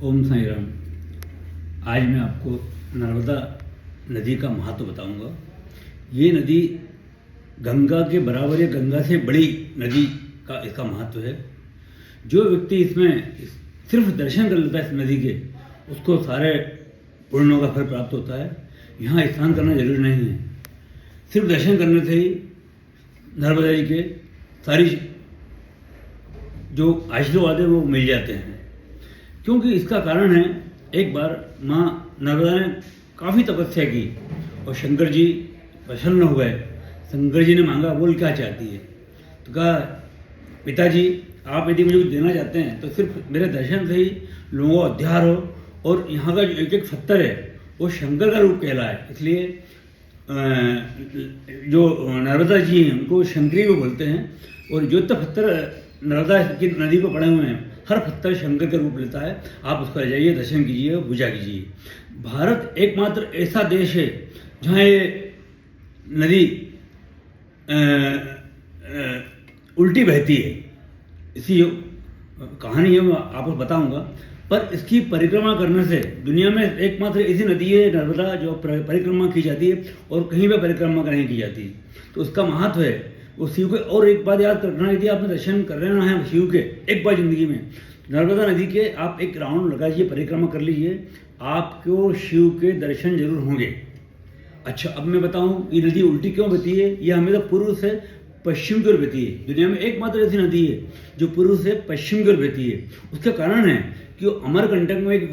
ओम साई राम। आज मैं आपको नर्मदा नदी का महत्व बताऊंगा। ये नदी गंगा के बराबर या गंगा से बड़ी नदी का इसका महत्व है। जो व्यक्ति इसमें सिर्फ दर्शन कर लेता है इस नदी के, उसको सारे पुण्यों का फल प्राप्त होता है। यहाँ स्नान करना जरूरी नहीं है, सिर्फ दर्शन करने से ही नर्मदा जी के सारी जो आशीर्वाद है वो मिल जाते हैं। क्योंकि इसका कारण है, एक बार माँ नर्मदा ने काफ़ी तपस्या की और शंकर जी प्रसन्न हो गए। शंकर जी ने मांगा, बोल क्या चाहती है? तो कहा, पिताजी आप यदि मुझे कुछ देना चाहते हैं तो सिर्फ मेरे दर्शन से ही लोगों का उद्धार हो, और यहाँ का जो एक एक पत्थर है वो शंकर का रूप कहलाए। इसलिए जो नर्मदा जी हैं उनको शंकरी को बोलते हैं। और जो पत्थर नर्मदा की नदी पर पड़े हुए हैं, हर पत्थर शंकर का रूप लेता है। आप उसको ले जाइए, दर्शन कीजिए और पूजा कीजिए। भारत एकमात्र ऐसा देश है जहाँ ये नदी उल्टी बहती है। इसी कहानी है, मैं आपको बताऊंगा। पर इसकी परिक्रमा करने से दुनिया में एकमात्र ऐसी नदी है नर्मदा जो परिक्रमा की जाती है और कहीं पर परिक्रमा नहीं की जाती। तो उसका महत्व है वो शिव के। और एक बात याद रखना, यदि आपने दर्शन कर लेना है शिव के एक बार जिंदगी में, नर्मदा नदी के आप एक राउंड लगा लीजिए, परिक्रमा कर लीजिए, आपको शिव के दर्शन जरूर होंगे। अच्छा, अब मैं बताऊं ये नदी उल्टी क्यों बहती है। ये हमेशा पूर्व से पश्चिम की ओर बहती है। दुनिया में एकमात्र ऐसी नदी है जो पूर्व से पश्चिम की ओर बहती है। उसका कारण है कि अमरकंटक में एक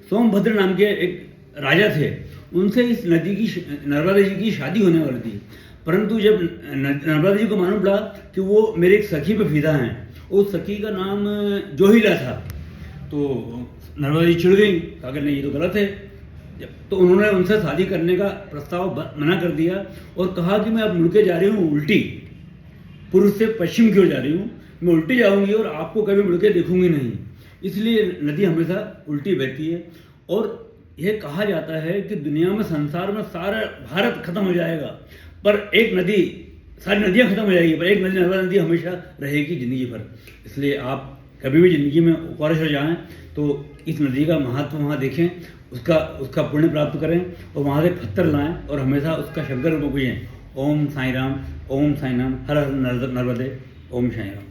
सोमभद्र नाम के एक राजा थे। उनसे इस नदी की, नर्मदा जी की शादी होने वाली थी। परंतु जब नर्मदा जी को मालूम पड़ा कि वो मेरे एक सखी पे फिदा हैं, उस सखी का नाम जोहिला था, तो नर्मदा जी चिढ़ गई, कहा कि नहीं ये तो गलत है। तो उन्होंने उनसे शादी करने का प्रस्ताव मना कर दिया और कहा कि मैं अब मुड़के जा रही हूँ उल्टी, पूर्व से पश्चिम की ओर जा रही हूँ, मैं उल्टी जाऊँगी और आपको कभी मुड़के देखूंगी नहीं। इसलिए नदी हमेशा उल्टी बहती है। और यह कहा जाता है कि दुनिया में, संसार में सारा भारत खत्म हो जाएगा, पर एक नदी, सारी नदियाँ खत्म हो जाएगी, पर एक नदी, नर्मदा नदी हमेशा रहेगी जिंदगी भर। इसलिए आप कभी भी ज़िंदगी में ऊपर हो जाएं तो इस नदी का महत्व वहाँ देखें, उसका पुण्य प्राप्त करें और वहाँ से पत्थर लाएं और हमेशा उसका शंकर रूप पूजें। ओम साई राम, ओम साई राम, हर हर नर्मदे, ओम साई राम।